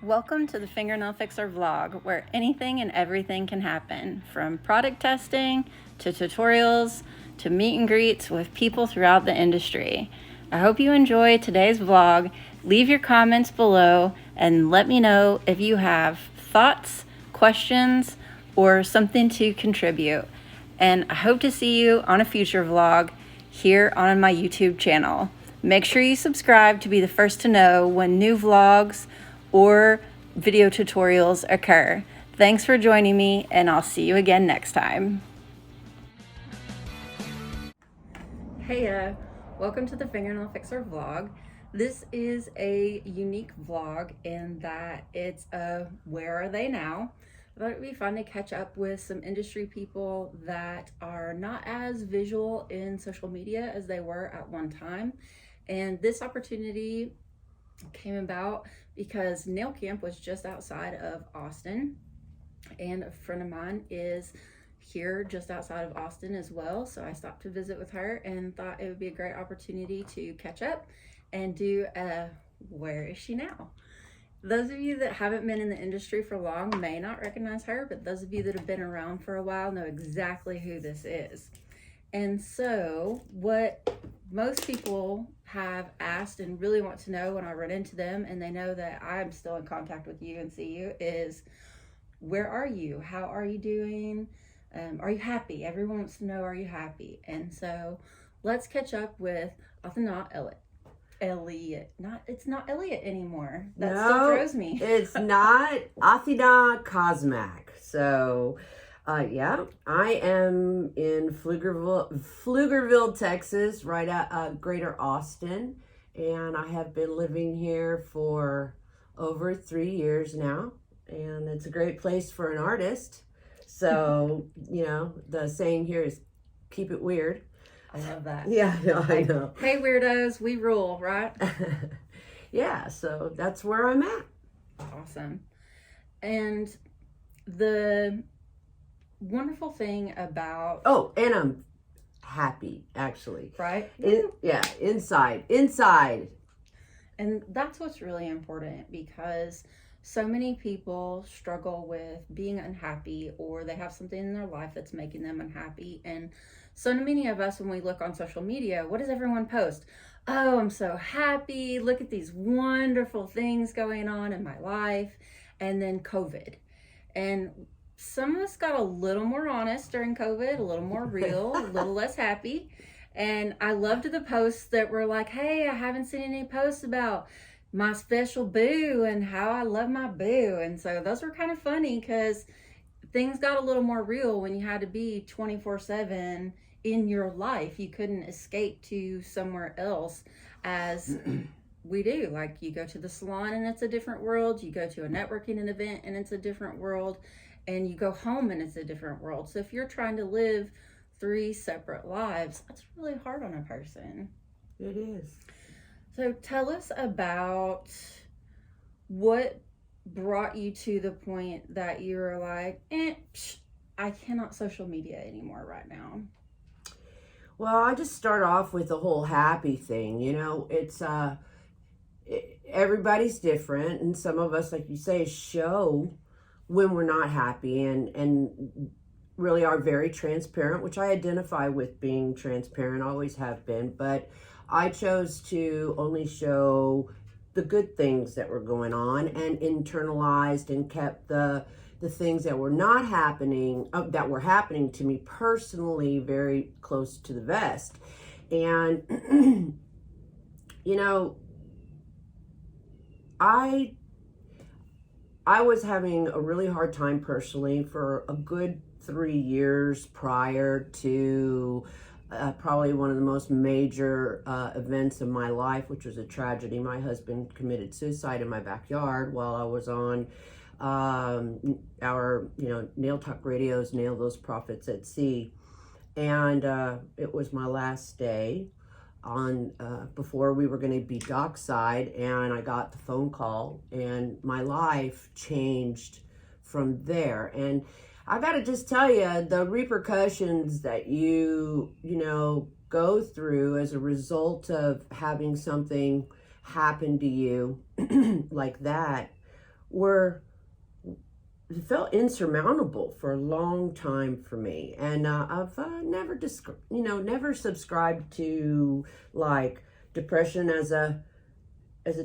Welcome to the FingerNailFixer vlog, where anything and everything can happen, from product testing to tutorials to meet and greets with people throughout the industry. I hope you enjoy today's vlog. Leave your comments below and let me know if you have thoughts, questions, or something to contribute. And I hope to see you on a future vlog here on my YouTube channel. Make sure you subscribe to be the first to know when new vlogs or video tutorials occur. Thanks for joining me, and I'll see you again next time. Hey, welcome to the FingerNailFixer vlog. This is a unique vlog in that it's where are they now? I thought it'd be fun to catch up with some industry people that are not as visual in social media as they were at one time. And this opportunity came about because nail camp was just outside of Austin, and a friend of mine is here just outside of Austin as well. So I stopped to visit with her and thought it would be a great opportunity to catch up and do a where is she now? Those of you that haven't been in the industry for long may not recognize her, but those of you that have been around for a while know exactly who this is. And so what most people have asked and really want to know when I run into them, and they know that I'm still in contact with you and see you, is where are you? How are you doing? Are you happy? Everyone wants to know, are you happy? And so let's catch up with Athena, Elliot. It's not Elliot anymore. That still throws me. It's not Athena Cosmac. So yeah, I am in Pflugerville, Texas, right at Greater Austin, and I have been living here for over 3 years now, and it's a great place for an artist. So, you know, the saying here is keep it weird. I love that. Yeah, I know. Hey, weirdos, we rule, right? Yeah, so that's where I'm at. Awesome. And the wonderful thing about... Oh, and I'm happy, actually. Right? Yeah, inside. And that's what's really important, because so many people struggle with being unhappy, or they have something in their life that's making them unhappy. And so many of us, when we look on social media, what does everyone post? Oh, I'm so happy. Look at these wonderful things going on in my life. And then COVID. And some of us got a little more honest during COVID, a little more real, a little less happy. And I loved the posts that were like, hey, I haven't seen any posts about my special boo and how I love my boo. And so those were kind of funny, because things got a little more real when you had to be 24/7 in your life. You couldn't escape to somewhere else as we do. Like, you go to the salon and it's a different world. You go to a networking event and it's a different world. And you go home and it's a different world. So if you're trying to live 3 separate lives, that's really hard on a person. It is. So tell us about what brought you to the point that you were like, I cannot social media anymore right now. Well, I just start off with the whole happy thing. You know, it's everybody's different, and some of us, like you say, show when we're not happy and really are very transparent, which I identify with being transparent, always have been, but I chose to only show the good things that were going on, and internalized and kept the things that were not happening, that were happening to me personally, very close to the vest. And you know, I was having a really hard time personally for a good 3 years prior to probably one of the most major events of my life, which was a tragedy. My husband committed suicide in my backyard while I was on our, Nail Talk Radio's Nail Those Prophets at Sea. And it was my last day on before we were going to be dockside, and I got the phone call, and my life changed from there. And I got to just tell you, the repercussions that you go through as a result of having something happen to you like that were it felt insurmountable for a long time for me, and I've never subscribed to like depression as a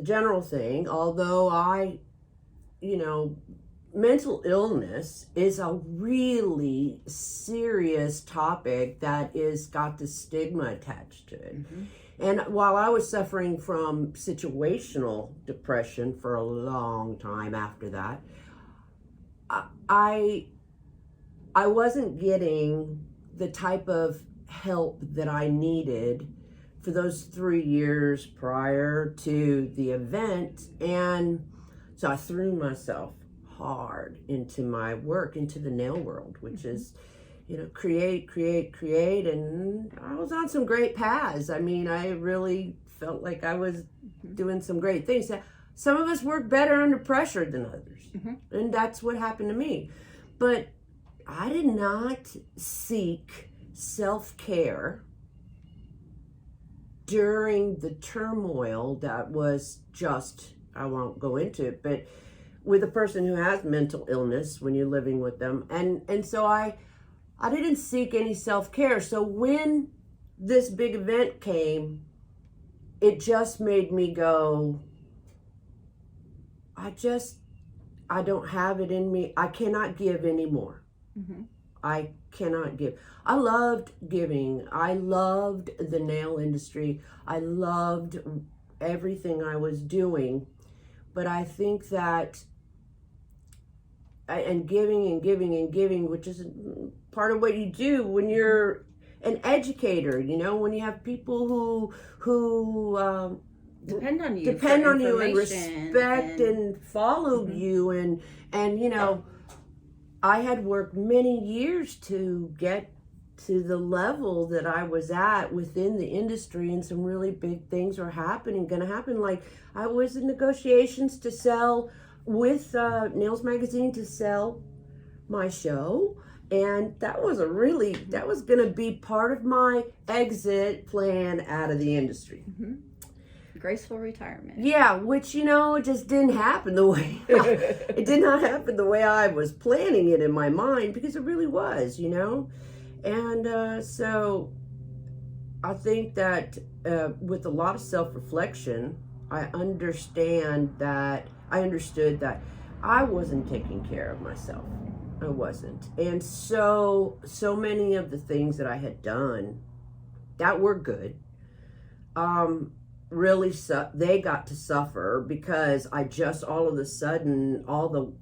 general thing. Although mental illness is a really serious topic that is got the stigma attached to it. Mm-hmm. And while I was suffering from situational depression for a long time after that, I wasn't getting the type of help that I needed for those 3 years prior to the event. And so I threw myself hard into my work, into the nail world, which is, create. And I was on some great paths. I mean, I really felt like I was doing some great things. Some of us work better under pressure than others. Mm-hmm. And that's what happened to me. But I did not seek self-care during the turmoil that was just, I won't go into it, but with a person who has mental illness when you're living with them. And so I didn't seek any self-care. So when this big event came, it just made me go, I don't have it in me. I cannot give anymore. Mm-hmm. I cannot give. I loved giving. I loved the nail industry. I loved everything I was doing. But I think that, and giving, which is part of what you do when you're an educator, when you have people who depend on you and respect and follow mm-hmm. you and I had worked many years to get to the level that I was at within the industry, and some really big things were going to happen. Like I was in negotiations to sell with Nails Magazine to sell my show. And that was going to be part of my exit plan out of the industry. Mm-hmm. Graceful retirement. Yeah, which, it just didn't happen the way, it did not happen the way I was planning it in my mind, because it really was, And so I think that with a lot of self-reflection, I understood that I wasn't taking care of myself. I wasn't. And so many of the things that I had done that were good, really they got to suffer, because I just all of a sudden, all the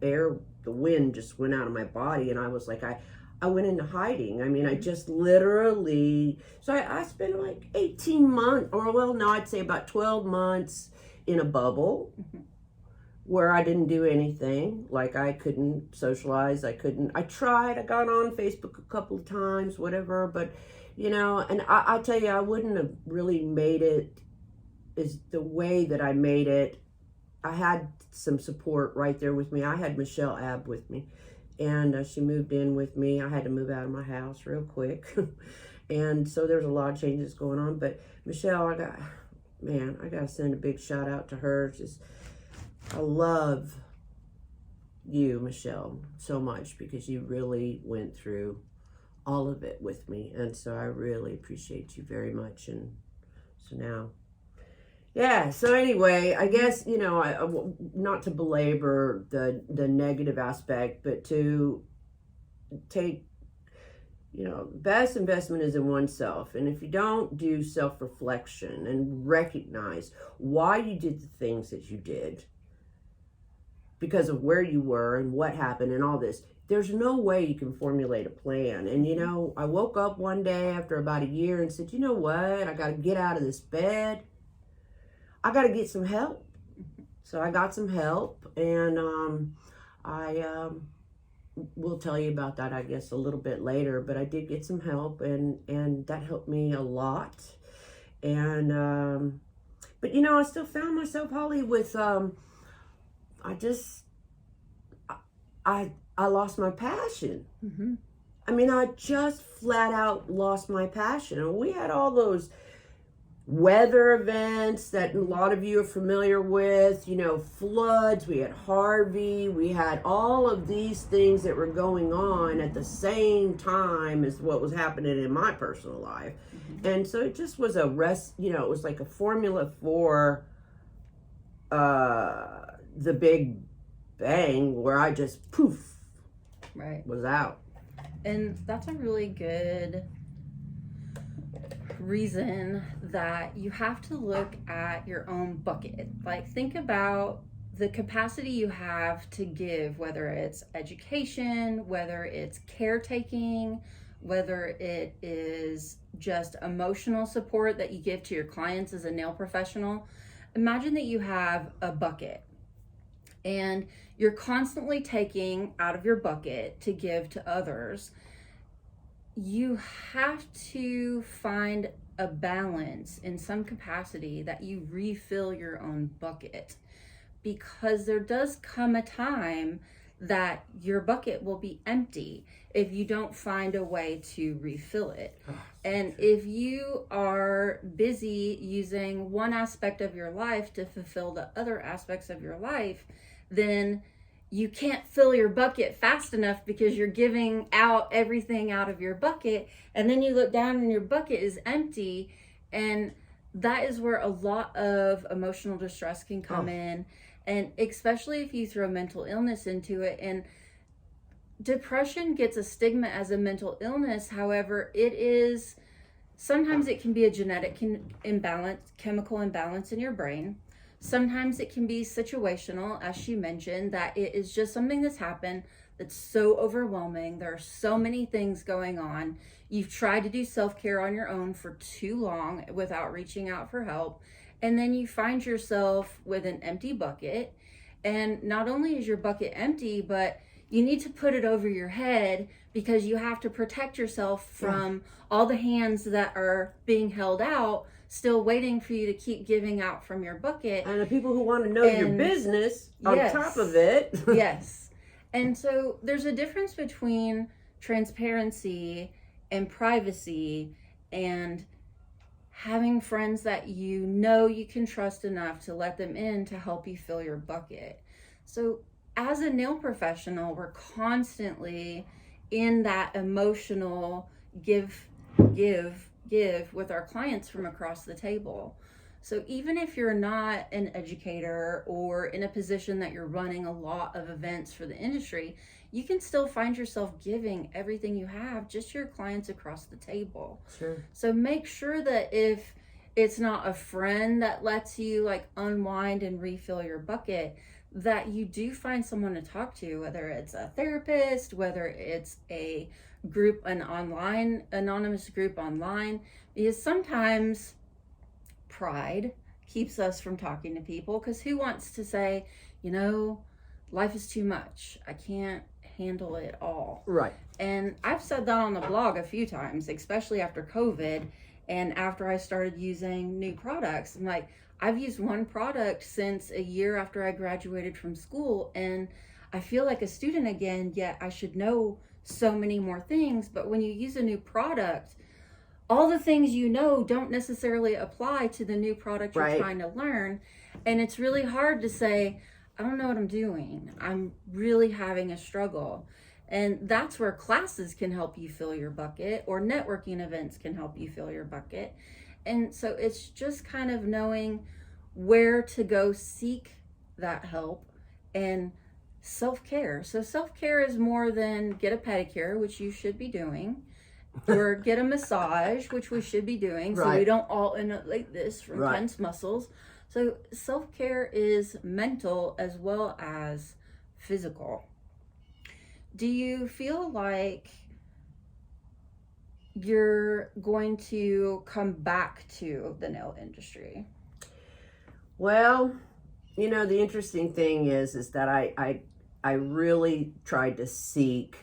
wind just went out of my body, and I was like, I went into hiding. I mean, I just literally, so I spent like 18 months, I'd say about 12 months in a bubble. Mm-hmm. Where I didn't do anything. Like I couldn't socialize. I tried. I got on Facebook a couple of times, whatever. But, and I tell you, I wouldn't have really made it is the way that I made it. I had some support right there with me. I had Michelle Abb with me, and she moved in with me. I had to move out of my house real quick. And so there's a lot of changes going on. But Michelle, I got to send a big shout out to her. I love you, Michelle, so much, because you really went through all of it with me. And so I really appreciate you very much. And so now, so anyway, I guess, I not to belabor the negative aspect, but to take, best investment is in oneself. And if you don't do self-reflection and recognize why you did the things that you did, because of where you were and what happened and all this, there's no way you can formulate a plan. And I woke up one day after about a year and said, you know what, I got to get out of this bed. I got to get some help. So I got some help, and I will tell you about that, I guess, a little bit later. But I did get some help, and that helped me a lot. And but I still found myself, Holly, with I lost my passion. Mm-hmm. I mean, I just flat out lost my passion. And we had all those weather events that a lot of you are familiar with, floods, we had Harvey, we had all of these things that were going on at the same time as what was happening in my personal life. And so it just was it was like a formula for the big bang where I just poof was out. And that's a really good reason that you have to look at your own bucket. Like, think about the capacity you have to give, whether it's education, whether it's caretaking, whether it is just emotional support that you give to your clients as a nail professional. Imagine that you have a bucket and you're constantly taking out of your bucket to give to others. You have to find a balance in some capacity that you refill your own bucket, because there does come a time that your bucket will be empty if you don't find a way to refill it. And if you are busy using one aspect of your life to fulfill the other aspects of your life, then you can't fill your bucket fast enough because you're giving out everything out of your bucket, and then you look down and your bucket is empty. And that is where a lot of emotional distress can come in, and especially if you throw mental illness into it. And depression gets a stigma as a mental illness. However, sometimes it can be a genetic imbalance, chemical imbalance in your brain. Sometimes it can be situational, as she mentioned, that it is just something that's happened that's so overwhelming. There are so many things going on. You've tried to do self-care on your own for too long without reaching out for help. And then you find yourself with an empty bucket. And not only is your bucket empty, but you need to put it over your head because you have to protect yourself from all the hands that are being held out, still waiting for you to keep giving out from your bucket. And the people who want to know your business on top of it. Yes. And so there's a difference between transparency and privacy and having friends that you can trust enough to let them in to help you fill your bucket. So as a nail professional, we're constantly in that emotional give with our clients from across the table. So even if you're not an educator or in a position that you're running a lot of events for the industry, you can still find yourself giving everything you have just to your clients across the table. Sure. So make sure that if it's not a friend that lets you unwind and refill your bucket, that you do find someone to talk to, whether it's a therapist, whether it's a group, an online anonymous group online, because sometimes pride keeps us from talking to people, because who wants to say, life is too much, I can't handle it all. Right. And I've said that on the blog a few times, especially after COVID and after I started using new products. I'm like, I've used one product since a year after I graduated from school, and I feel like a student again, yet I should know so many more things. But when you use a new product, all the things don't necessarily apply to the new product you're trying to learn. And it's really hard to say, I don't know what I'm doing. I'm really having a struggle. And that's where classes can help you fill your bucket, or networking events can help you fill your bucket. And so it's just kind of knowing where to go seek that help, and self-care. So self-care is more than get a pedicure, which you should be doing, or get a massage, which we should be doing, so we don't all end up like this from tense muscles. So self-care is mental as well as physical. Do you feel like you're going to come back to the nail industry? Well, the interesting thing is that I really tried to seek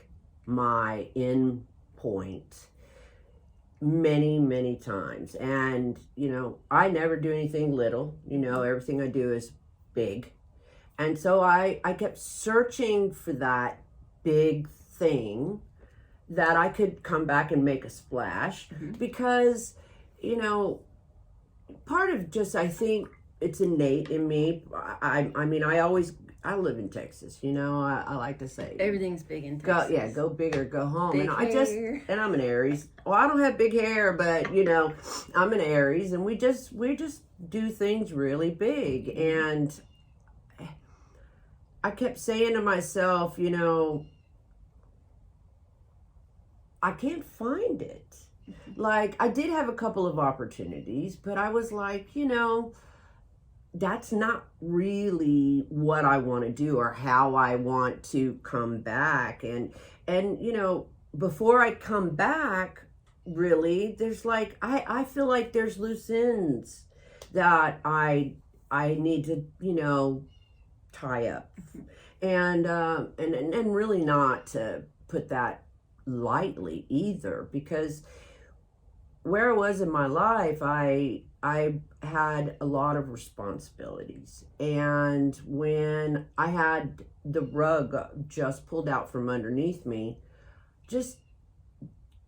my end point many, many times. And, I never do anything little, everything I do is big. And so I kept searching for that big thing that I could come back and make a splash, because, part of just, I think it's innate in me. I mean, I live in Texas, you know, I like to say Everything's big in Texas. go big or go home. Big And and I'm an Aries. Well, I don't have big hair, but you know, I'm an Aries, and we just do things really big. And I kept saying to myself, you know, I can't find it. Like, I did have a couple of opportunities, but I was like, you know, that's not really what I want to do or how I want to come back. And you know, before I come back, really, there's like, I feel like there's loose ends that I need to, you know, tie up. And really not to put that lightly either, because where I was in my life, I had a lot of responsibilities, and when I had the rug just pulled out from underneath me, just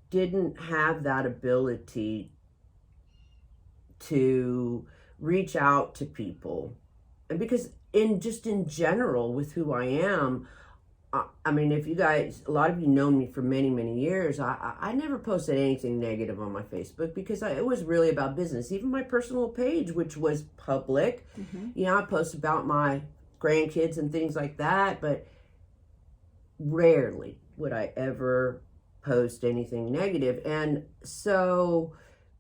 didn't have that ability to reach out to people. And because in general with who I am, I mean, if you guys, a lot of you know me for many, many years, I never posted anything negative on my Facebook because it was really about business. Even my personal page, which was public, you know, I post about my grandkids and things like that, but rarely would I ever post anything negative. And so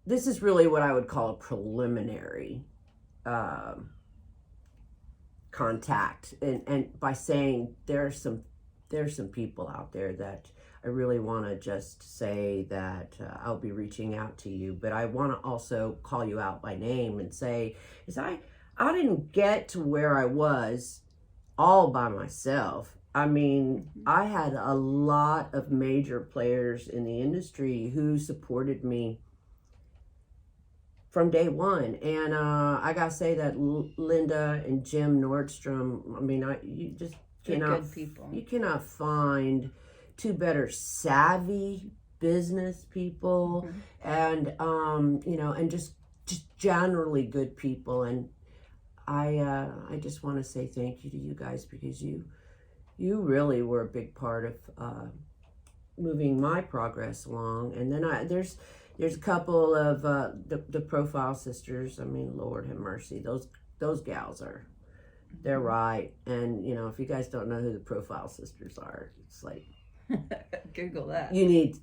this is really what I would call a preliminary contact. And by saying there's some people out there that I really want to just say that I'll be reaching out to you, but I want to also call you out by name and say, is I didn't get to where I was all by myself. I mean, I had a lot of major players in the industry who supported me from day one. And I gotta say that Linda and Jim Nordstrom, I mean, you just cannot, good people. You cannot find two better savvy business people, and you know, and just generally good people. And I just want to say thank you to you guys, because you really were a big part of moving my progress along. And then there's a couple of the Profile Sisters. I mean, Lord have mercy, those gals are, they're right. And you know, if you guys don't know who the Profile Sisters are, it's like, Google that. You need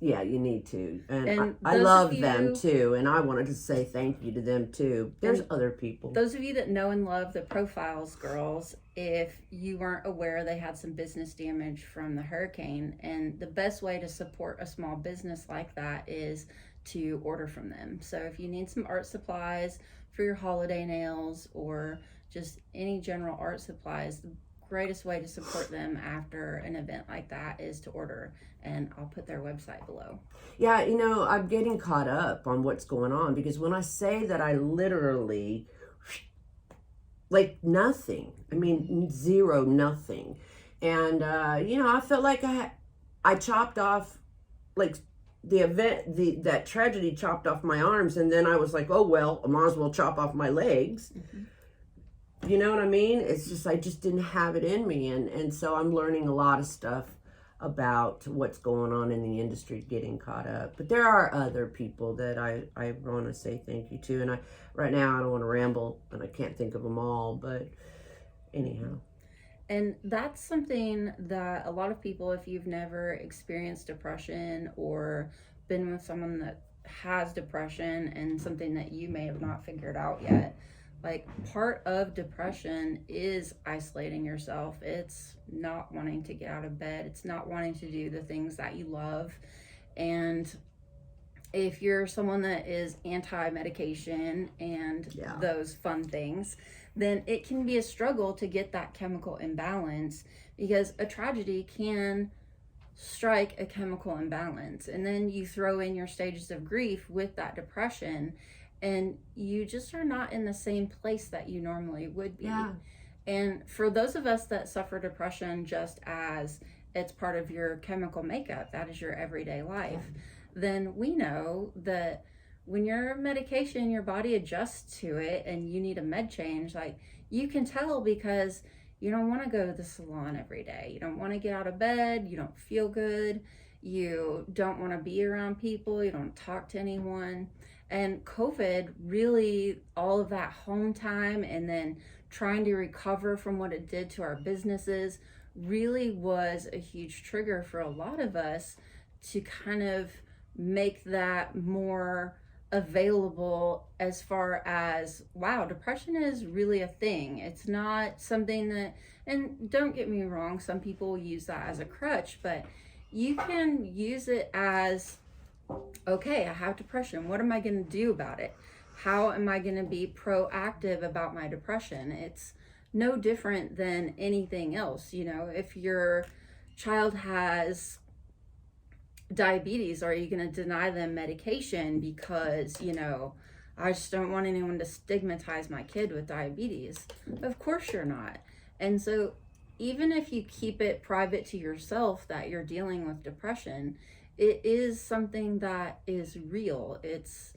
to. And I love them too. And I wanted to say thank you to them too. There's other people. Those of you that know and love the Profiles girls, if you weren't aware, they had some business damage from the hurricane. And the best way to support a small business like that is to order from them. So if you need some art supplies for your holiday nails or just any general art supplies, the greatest way to support them after an event like that is to order, and I'll put their website below. Yeah, you know, I'm getting caught up on what's going on, because when I say that, I literally, like, nothing. I mean, zero, nothing. And you know, I felt like I chopped off, like, the event, that tragedy chopped off my arms, and then I was like, oh well, I might as well chop off my legs. You know what I mean? It's just, I just didn't have it in me. And so I'm learning a lot of stuff about what's going on in the industry, getting caught up. But there are other people that I want to say thank you to. And right now I don't want to ramble, and I can't think of them all, but anyhow. And that's something that a lot of people, if you've never experienced depression or been with someone that has depression and something that you may have not figured out yet, like, part of depression is isolating yourself. It's not wanting to get out of bed. It's not wanting to do the things that you love. And if you're someone that is anti-medication and those fun things, then it can be a struggle to get that chemical imbalance, because a tragedy can strike a chemical imbalance. And then you throw in your stages of grief with that depression, and you just are not in the same place that you normally would be. And for those of us that suffer depression just as it's part of your chemical makeup, that is your everyday life, then we know that when your medication, your body adjusts to it and you need a med change, like you can tell because you don't want to go to the salon every day. You don't want to get out of bed. You don't feel good. You don't want to be around people. You don't talk to anyone. And COVID really, all of that home time and then trying to recover from what it did to our businesses really was a huge trigger for a lot of us to kind of make that more available as far as, wow, depression is really a thing. It's not something that, and don't get me wrong, some people use that as a crutch, but you can use it as, okay, I have depression. What am I going to do about it? How am I going to be proactive about my depression? It's no different than anything else. You know, if your child has diabetes, are you going to deny them medication because, you know, I just don't want anyone to stigmatize my kid with diabetes? Of course you're not. And so even if you keep it private to yourself that you're dealing with depression, it is something that is real. It's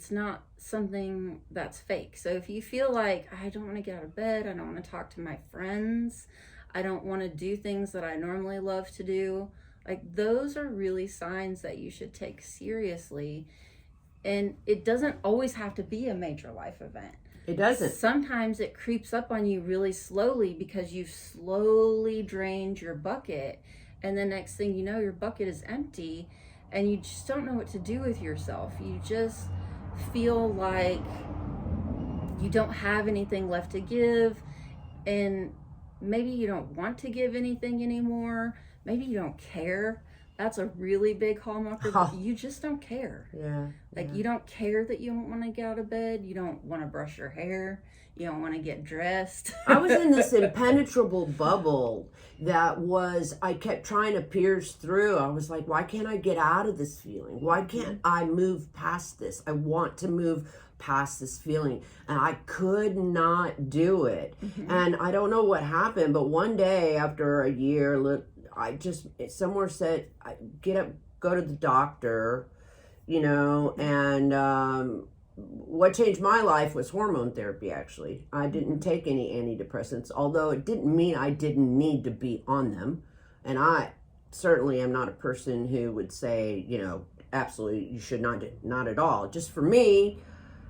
not something that's fake. So if you feel like, I don't want to get out of bed, I don't want to talk to my friends, I don't want to do things that I normally love to do, like those are really signs that you should take seriously. And it doesn't always have to be a major life event. It doesn't. Sometimes it creeps up on you really slowly because you've slowly drained your bucket. And the next thing you know, your bucket is empty and you just don't know what to do with yourself. You just feel like you don't have anything left to give. And maybe you don't want to give anything anymore. Maybe you don't care. That's a really big hallmark of you just don't care. Yeah. Like you don't care that you don't want to get out of bed. You don't want to brush your hair. You don't want to get dressed. I was in this impenetrable bubble that was, I kept trying to pierce through. I was like, why can't I get out of this feeling? Why can't I move past this? I want to move past this feeling. And I could not do it. Mm-hmm. And I don't know what happened, but one day after a year, I just, somewhere said, get up, go to the doctor, you know, and what changed my life was hormone therapy, actually. I didn't take any antidepressants, although it didn't mean I didn't need to be on them. And I certainly am not a person who would say, you know, absolutely, you should not at all. Just for me,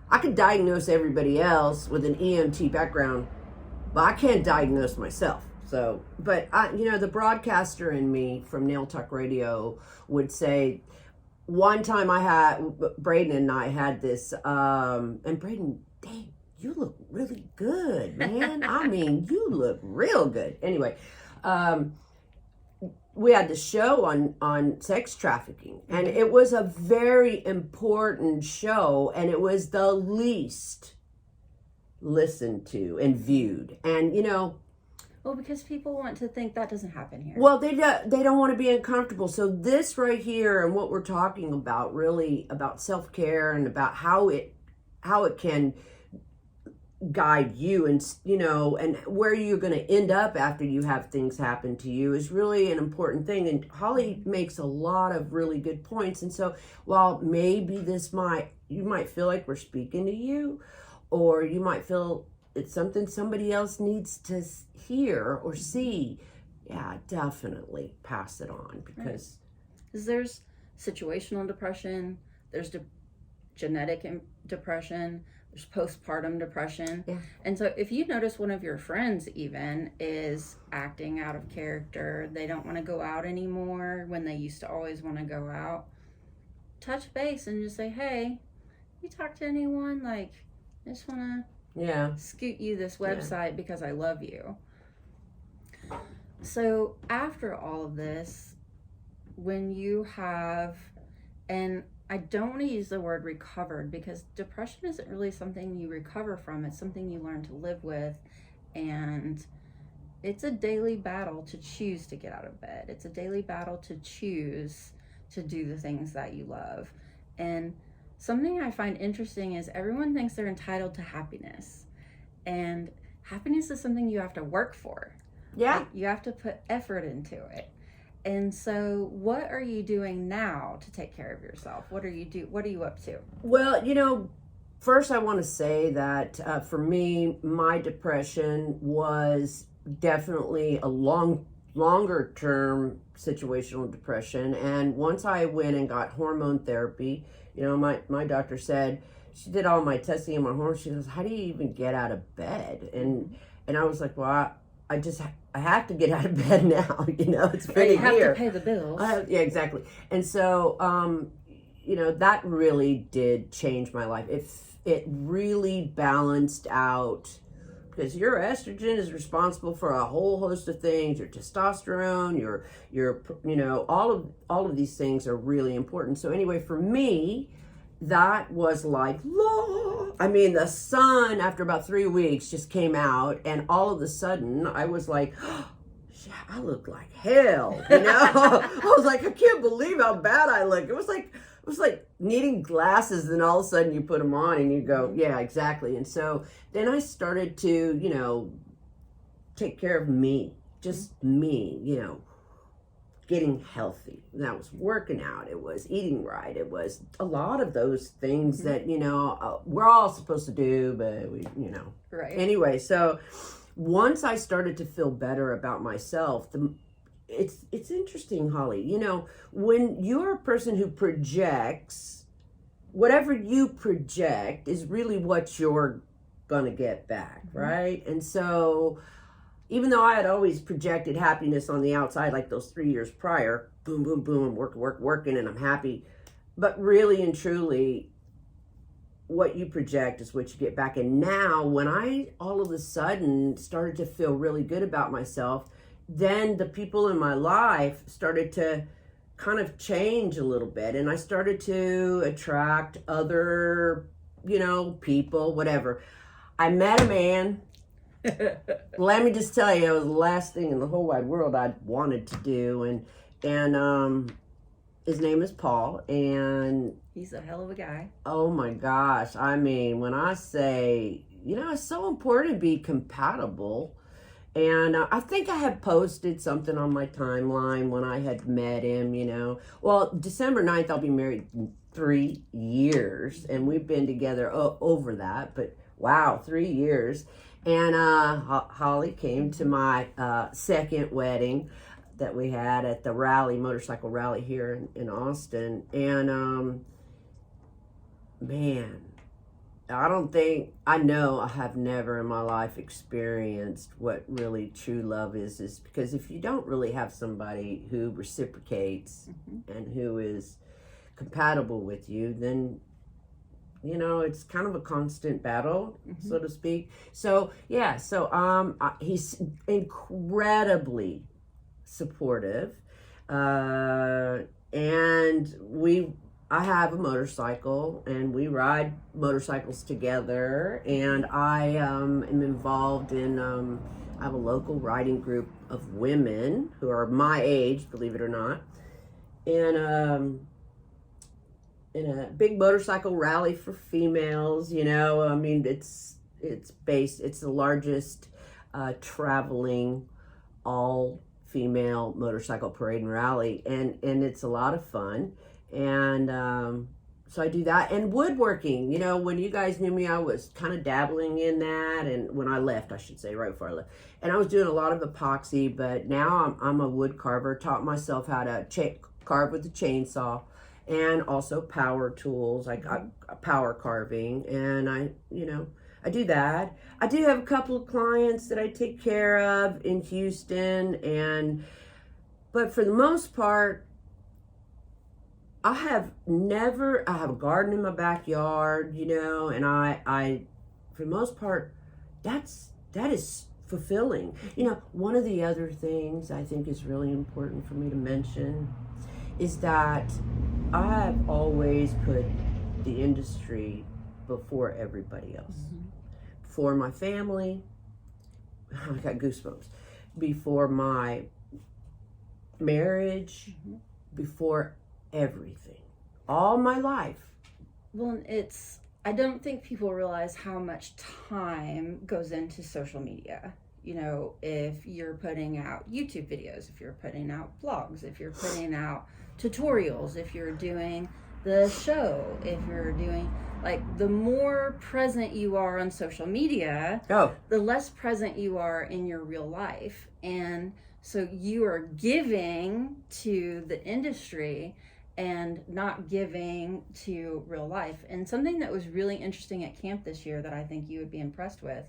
I could diagnose everybody else with an EMT background, but I can't diagnose myself. So, but you know, the broadcaster in me from Nail Talk Radio would say, one time Braden and I had this, and Braden, dang, you look really good, man. I mean, you look real good. Anyway, we had the show on sex trafficking, and it was a very important show, and it was the least listened to and viewed. And, you know, well, because people want to think that doesn't happen here. Well, they don't want to be uncomfortable. So this right here and what we're talking about, really about self-care and about how it can guide you, and, you know, and where you're going to end up after you have things happen to you is really an important thing. And Holly makes a lot of really good points. And so while maybe you might feel like we're speaking to you, or you might feel it's something somebody else needs to hear or see, yeah, definitely pass it on, because there's situational depression, there's genetic depression, there's postpartum depression. Yeah. And so if you notice one of your friends even is acting out of character, they don't want to go out anymore when they used to always want to go out, touch base and just say, hey, you talk to anyone? Like, I just want to scoot you this website because I love you. So after all of this, when you have, and I don't want to use the word recovered, because depression isn't really something you recover from. It's something you learn to live with, and it's a daily battle to choose to get out of bed. It's a daily battle to choose to do the things that you love. And something I find interesting is everyone thinks they're entitled to happiness, and happiness is something you have to work for. Yeah. Like, you have to put effort into it. And so what are you doing now to take care of yourself? What are you up to? Well, first I want to say that for me, my depression was definitely a longer term situational depression. And once I went and got hormone therapy, my doctor said, she did all my testing and my hormones. She goes, how do you even get out of bed? And I was like, well, I have to get out of bed now. It's been You have a year. to pay the bills. Yeah, exactly. And so, that really did change my life. It really balanced out, because your estrogen is responsible for a whole host of things. Your testosterone, your all of these things are really important. So anyway, for me, that was like, the sun after about 3 weeks just came out, and all of a sudden I was like, I look like hell, I was like, I can't believe how bad I look. It was like needing glasses, and all of a sudden you put them on and you go, yeah, exactly. And so then I started to, take care of me, just me, getting healthy. And that was working out. It was eating right. It was a lot of those things that, we're all supposed to do, but Right. Anyway, so once I started to feel better about myself, it's interesting, Holly. When you're a person who projects, whatever you project is really what you're gonna get back, right? And so, even though I had always projected happiness on the outside, like those 3 years prior, boom, boom, boom, working, and I'm happy, but really and truly, what you project is what you get back. And now, when I all of a sudden started to feel really good about myself, then the people in my life started to kind of change a little bit, and I started to attract other, people, whatever. I met a man. Let me just tell you, it was the last thing in the whole wide world I'd wanted to do, and his name is Paul, and he's a hell of a guy. Oh my gosh. When I say, it's so important to be compatible. And I think I had posted something on my timeline when I had met him, Well, December 9th, I'll be married 3 years, and we've been together over that, but wow, 3 years. And Holly came to my second wedding that we had at the motorcycle rally here in Austin. And man, I have never in my life experienced what really true love is because if you don't really have somebody who reciprocates and who is compatible with you, then it's kind of a constant battle, so to speak. So yeah, he's incredibly supportive, and I have a motorcycle, and we ride motorcycles together, and I am involved in I have a local riding group of women who are my age, believe it or not, and in a big motorcycle rally for females. It's the largest traveling all female motorcycle parade and rally, and it's a lot of fun. And so I do that, and woodworking. When you guys knew me, I was kind of dabbling in that, and when I left, I should say, right before I left, and I was doing a lot of epoxy. But now I'm a wood carver. Taught myself how to carve with a chainsaw, and also power tools. I got power carving, and I do that. I do have a couple of clients that I take care of in Houston, but for the most part, I have a garden in my backyard, and I for the most part, that is fulfilling. One of the other things I think is really important for me to mention is that I've always put the industry before everybody else. Before my family, I got goosebumps, before my marriage, before everything, all my life. Well, I don't think people realize how much time goes into social media. you know, if you're putting out YouTube videos, if you're putting out vlogs, if you're putting out tutorials, if you're doing the show, if you're doing, like, the more present you are on social media, the less present you are in your real life. And so you are giving to the industry and not giving to real life. And something that was really interesting at camp this year that I think you would be impressed with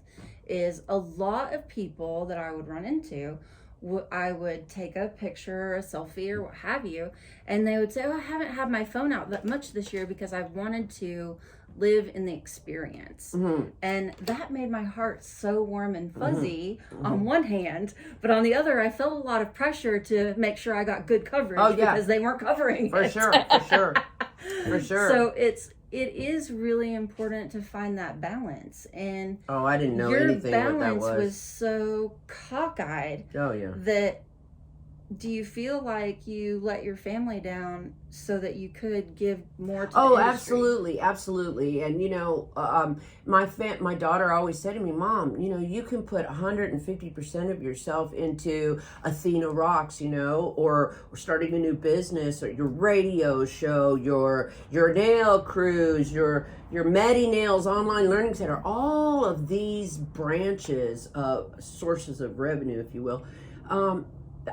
is a lot of people that I would run into, I would take a picture or a selfie or what have you, and they would say, oh, I haven't had my phone out that much this year because I've wanted to live in the experience. And that made my heart so warm and fuzzy on one hand, but on the other, I felt a lot of pressure to make sure I got good coverage because they weren't covering for it. sure. So it is really important to find that balance. And I didn't know anything what that was. Your balance was so cockeyed. That, do you feel like you let your family down so that you could give more to the industry? Absolutely. And you know, my daughter always said to me, Mom, you know, you can put 150% of yourself into Athena Rocks, you know, or starting a new business, or your radio show, your nail cruise, your Medi Nails online learning center, all of these branches of sources of revenue, if you will.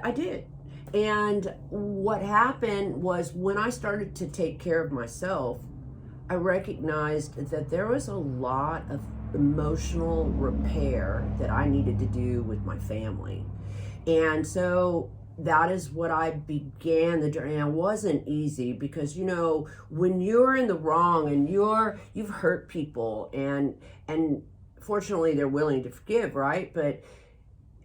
I did. And what happened was, when I started to take care of myself, I recognized that there was a lot of emotional repair that I needed to do with my family. And so that is what I began the journey. And it wasn't easy because, you know, when you're in the wrong and you've hurt people, and fortunately they're willing to forgive, right? But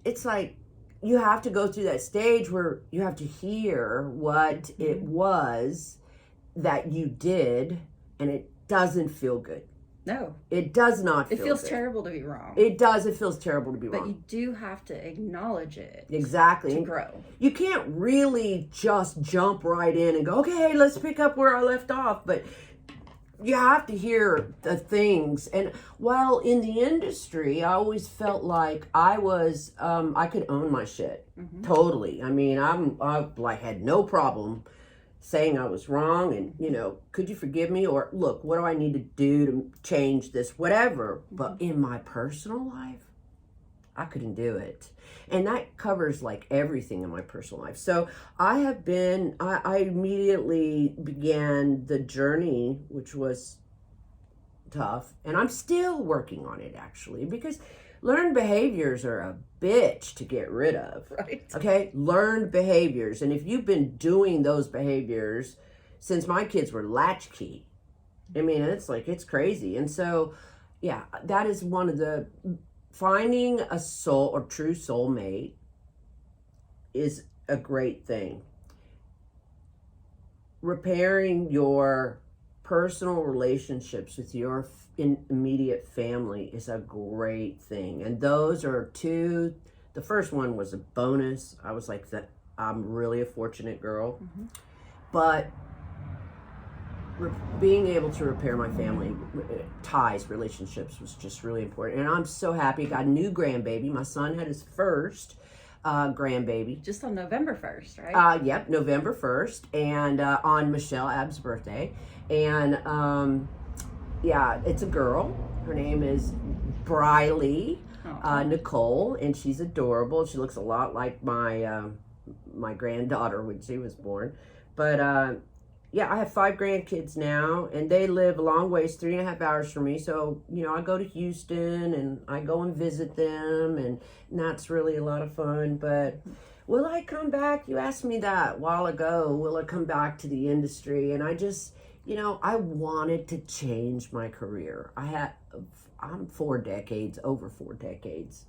it's like, you have to go through that stage where you have to hear what it was that you did, and it doesn't feel good. No. It does not feel good. It feels terrible to be wrong. It does. It feels terrible to be wrong. But you do have to acknowledge it. Exactly. To grow. You can't really just jump right in and go, okay, let's pick up where I left off. But you have to hear the things. And while in the industry, I always felt like I was, I could own my shit. Totally. I mean, I had no problem saying I was wrong and, you know, could you forgive me? Or look, what do I need to do to change this? Whatever. But in my personal life, I couldn't do it. And that covers like everything in my personal life. So I immediately began the journey, which was tough. And I'm still working on it, actually, because learned behaviors are a bitch to get rid of. Right. Okay? Learned behaviors. And if you've been doing those behaviors since my kids were latchkey, I mean, it's crazy. And so, yeah, that is one of the... Finding a soul or true soulmate is a great thing. Repairing your personal relationships with your immediate family is a great thing. And those are two. The first one was a bonus. I was like, I'm really a fortunate girl. But being able to repair my family ties, relationships, was just really important. And I'm so happy. Got a new grandbaby. My son had his first grandbaby. Just on November 1st, right? Yep, November 1st. And on Michelle Abb's birthday. And yeah, it's a girl. Her name is Briley Nicole. And she's adorable. She looks a lot like my granddaughter when she was born. But yeah, I have 5 grandkids now, and they live a long ways, 3.5 hours from me. So, you know, I go to Houston and I go and visit them, and that's really a lot of fun. But will I come back? You asked me that a while ago. Will I come back to the industry? And I just, you know, I wanted to change my career. I'm 4 decades, over 4 decades.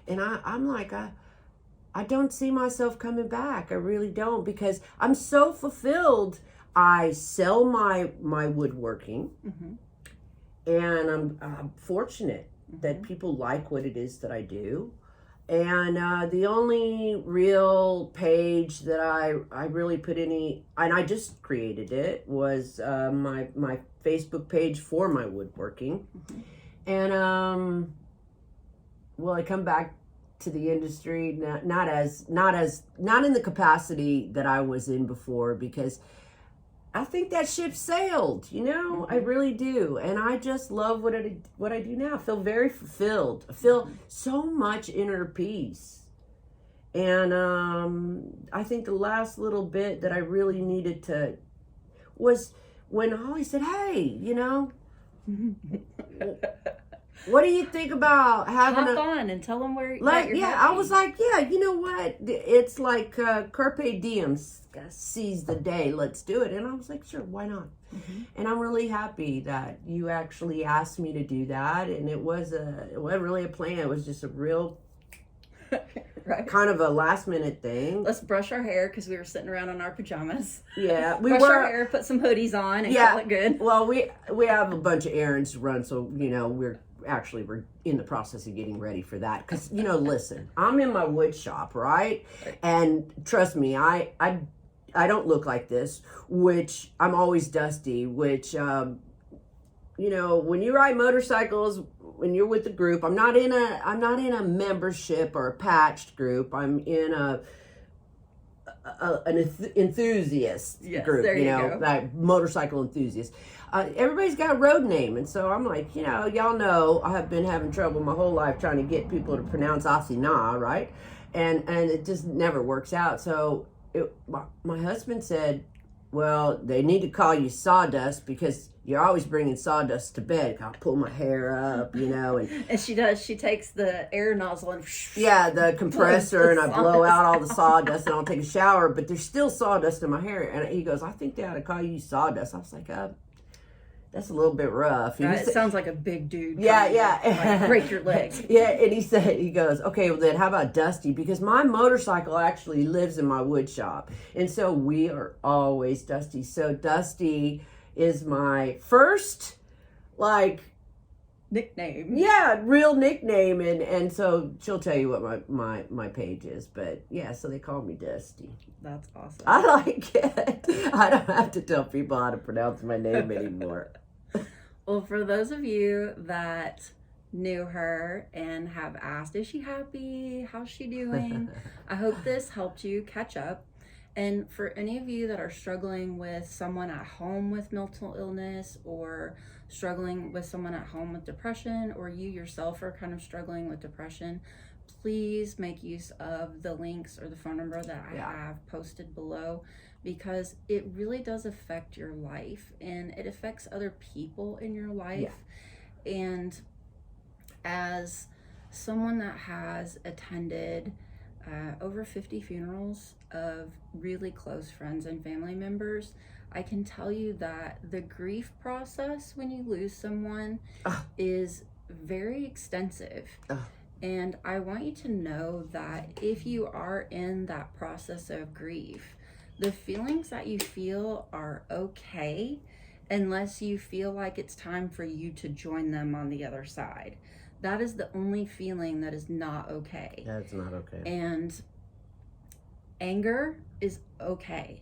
And I'm like, I don't see myself coming back. I really don't, because I'm so fulfilled. I sell my woodworking, and I'm fortunate that people like what it is that I do. And the only real page that I really put and I just created it, was my Facebook page for my woodworking. And will I come back to the industry, not in the capacity that I was in before, because I think that ship sailed, you know. I really do. And I just love what I do now. I feel very fulfilled. I feel so much inner peace. And I think the last little bit that I really needed to was when Holly said, "Hey, you know, what do you think about having Hop on and tell them where like, you're yeah, happy." I was like, yeah, you know what? It's like carpe diem, seize the day. Let's do it. And I was like, sure, why not? And I'm really happy that you actually asked me to do that. And it wasn't really a plan. It was just a real right. kind of a last minute thing. Let's brush our hair because we were sitting around in our pajamas. Yeah, Brush our hair, put some hoodies on, and call it good. Well, we have a bunch of errands to run, so you know we're in the process of getting ready for that. Because you know, listen, I'm in my wood shop, right? And trust me, I don't look like this, which I'm always dusty, which you know, when you ride motorcycles, when you're with a group, I'm not in a membership or a patched group. I'm in an enthusiast group, there you you know, go. like motorcycle enthusiast. Everybody's got a road name, and so I'm like, you know, y'all know I have been having trouble my whole life trying to get people to pronounce Athena, right? And it just never works out. So my husband said, well, they need to call you Sawdust because you're always bringing sawdust to bed. I'll pull my hair up, you know. And she does. She takes the air nozzle and the compressor, and I blow out all the sawdust, and I'll take a shower, but there's still sawdust in my hair. And he goes, I think they ought to call you Sawdust. I was like, that's a little bit rough. It sounds like a big dude. Yeah. Like, break your legs. Yeah, and he goes, okay, well then how about Dusty? Because my motorcycle actually lives in my wood shop. And so we are always Dusty. So Dusty is my first, like, nickname. Yeah, real nickname. And so she'll tell you what my page is. But yeah, so they call me Dusty. That's awesome. I like it. I don't have to tell people how to pronounce my name anymore. Well, for those of you that knew her and have asked, is she happy? How's she doing? I hope this helped you catch up. And for any of you that are struggling with someone at home with mental illness, or struggling with someone at home with depression, or you yourself are kind of struggling with depression, please make use of the links or the phone number that I have posted below, because it really does affect your life, and it affects other people in your life. And as someone that has attended over 50 funerals of really close friends and family members, I can tell you that the grief process when you lose someone is very extensive. And I want you to know that if you are in that process of grief, the feelings that you feel are okay, unless you feel like it's time for you to join them on the other side. That is the only feeling that is not okay. That's not okay. And anger is okay.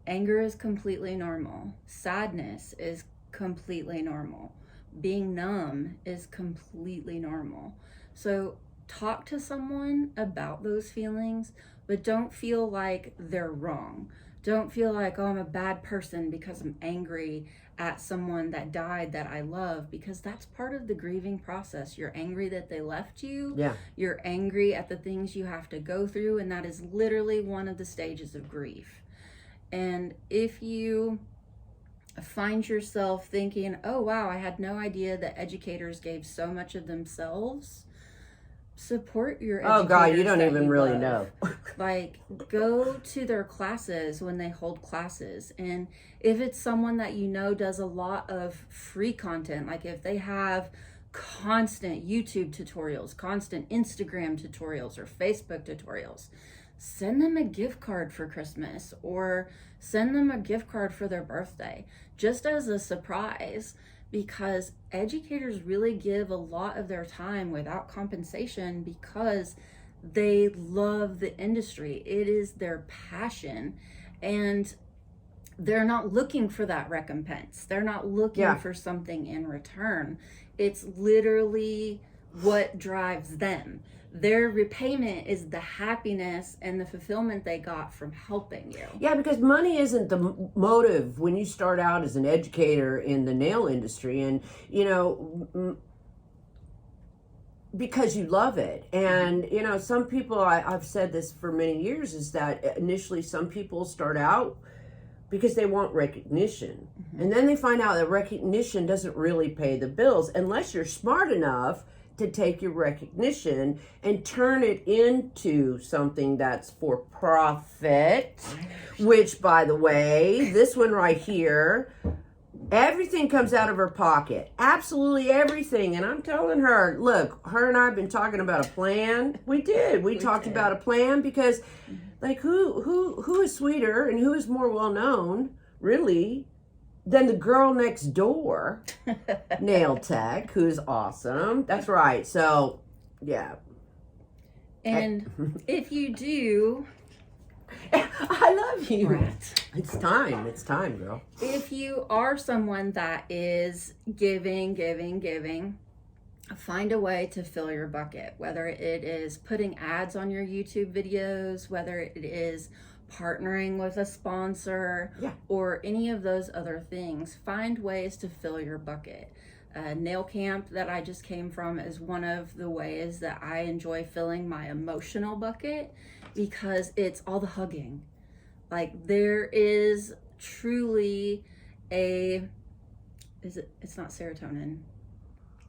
Anger is completely normal. Sadness is completely normal. Being numb is completely normal. So talk to someone about those feelings, but don't feel like they're wrong. Don't feel like, oh, I'm a bad person because I'm angry at someone that died that I love, because that's part of the grieving process. You're angry that they left you. Yeah. You're angry at the things you have to go through, and that is literally one of the stages of grief. And if you find yourself thinking, oh wow, I had no idea that educators gave so much of themselves, support your educators. Oh God, you don't even really love. know. Like, go to their classes when they hold classes. And if it's someone that you know does a lot of free content, like if they have constant YouTube tutorials, constant Instagram tutorials, or Facebook tutorials, send them a gift card for Christmas, or send them a gift card for their birthday, just as a surprise, because educators really give a lot of their time without compensation because they love the industry. It is their passion, and they're not looking for that recompense. They're not looking for something in return. It's literally what drives them. their repayment is the happiness and the fulfillment they got from helping you. Yeah, because money isn't the motive when you start out as an educator in the nail industry, and because you love it. And some people, I've said this for many years, is that initially some people start out because they want recognition, and then they find out that recognition doesn't really pay the bills unless you're smart enough to take your recognition and turn it into something that's for profit, which, by the way, this one right here, everything comes out of her pocket. Absolutely everything. And I'm telling her, look, her and I have been talking about a plan. We did. We talked about a plan because, like, who is sweeter and who is more well known, really, than the girl next door, nail tech, who's awesome. That's right. So, yeah. And if you do, I love you. Rat. It's time, girl. If you are someone that is giving, find a way to fill your bucket, whether it is putting ads on your YouTube videos, whether it is partnering with a sponsor, or any of those other things. Find ways to fill your bucket. Nail camp that I just came from is one of the ways that I enjoy filling my emotional bucket, because it's all the hugging. Like, there is truly it's not serotonin,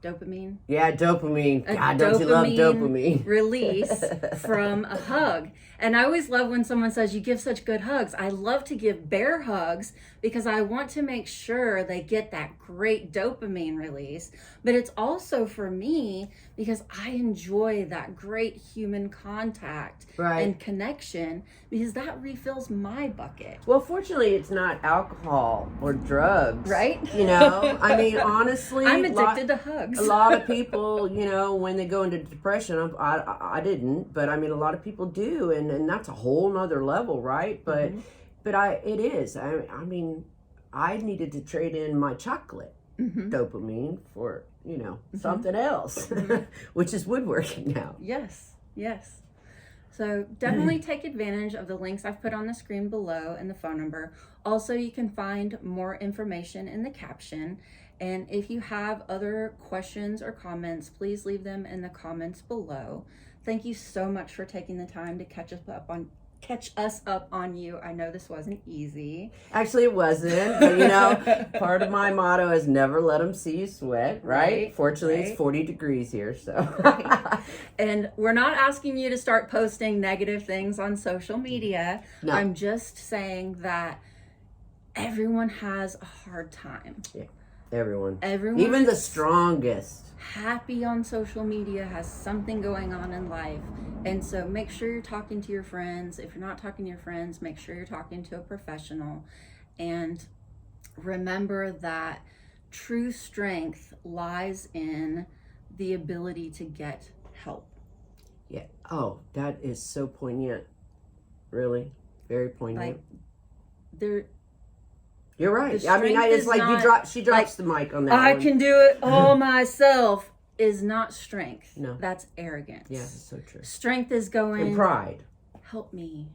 dopamine. Yeah, dopamine. God, don't you love dopamine? Release from a hug. And I always love when someone says, you give such good hugs. I love to give bear hugs because I want to make sure they get that great dopamine release. But it's also for me because I enjoy that great human contact and connection, because that refills my bucket. Well, fortunately, it's not alcohol or drugs. Right? I mean, honestly, I'm addicted to hugs. A lot of people, when they go into depression, I didn't, but I mean, a lot of people do, and that's a whole nother level, right? But it is. I mean, I needed to trade in my chocolate dopamine for something else, which is woodworking now. Yes. So definitely take advantage of the links I've put on the screen below and the phone number. Also, you can find more information in the caption. And if you have other questions or comments, please leave them in the comments below. Thank you so much for taking the time to catch us up on you. I know this wasn't easy. Actually, it wasn't. But, part of my motto is never let them see you sweat, right? Fortunately, it's 40 degrees here, so. And we're not asking you to start posting negative things on social media. No. I'm just saying that everyone has a hard time. Yeah, everyone. Even the strongest. Happy on social media, has something going on in life. And so make sure you're talking to your friends. If you're not talking to your friends, make sure you're talking to a professional. And remember that true strength lies in the ability to get help. Yeah. Oh, that is so poignant. Really. Very poignant. You're right. I mean, it's like she drops the mic on that I one. can do it all myself is not strength. No. That's arrogance. Yeah, that's so true. Strength is going... And pride. Help me.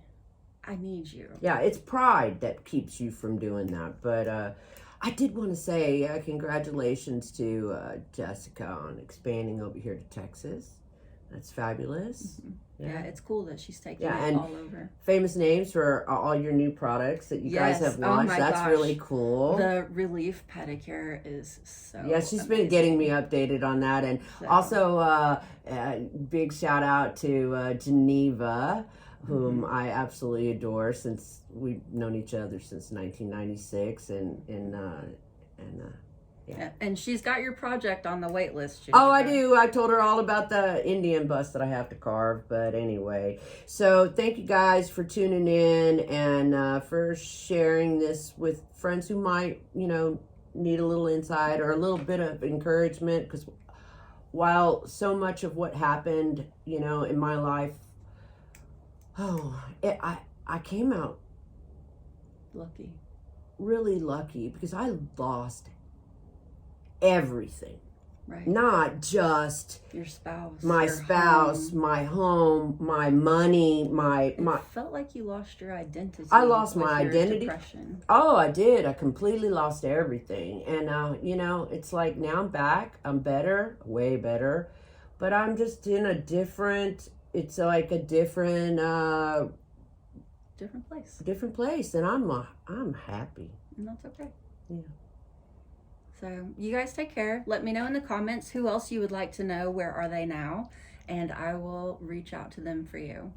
I need you. Yeah, it's pride that keeps you from doing that. But I did want to say congratulations to Jessica on expanding over here to Texas. That's fabulous. Yeah, it's cool that she's taking it all over. Famous names for all your new products that you guys have launched. That's really cool. The Relief Pedicure is so she's amazing. been getting me updated on that. And also, big shout out to Geneva, whom I absolutely adore, since we've known each other since 1996. Yeah. And she's got your project on the wait list. Oh, I do. I told her all about the Indian bust that I have to carve. But anyway, so thank you guys for tuning in and for sharing this with friends who might, need a little insight or a little bit of encouragement. Because while so much of what happened, in my life, I came out really lucky, because I lost everything. Right. Not just Your spouse. my your spouse, home. my home, my money, my. It felt like you lost your identity. I lost with my your identity. Depression. Oh, I did. I completely lost everything. And, you know, it's like now I'm back. I'm better, way better. But I'm just in a different, it's like a different place. And I'm happy. And that's okay. Yeah. So you guys take care. Let me know in the comments who else you would like to know. Where are they now? And I will reach out to them for you.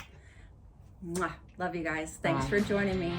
Mwah. Love you guys. Thanks Bye. for joining me.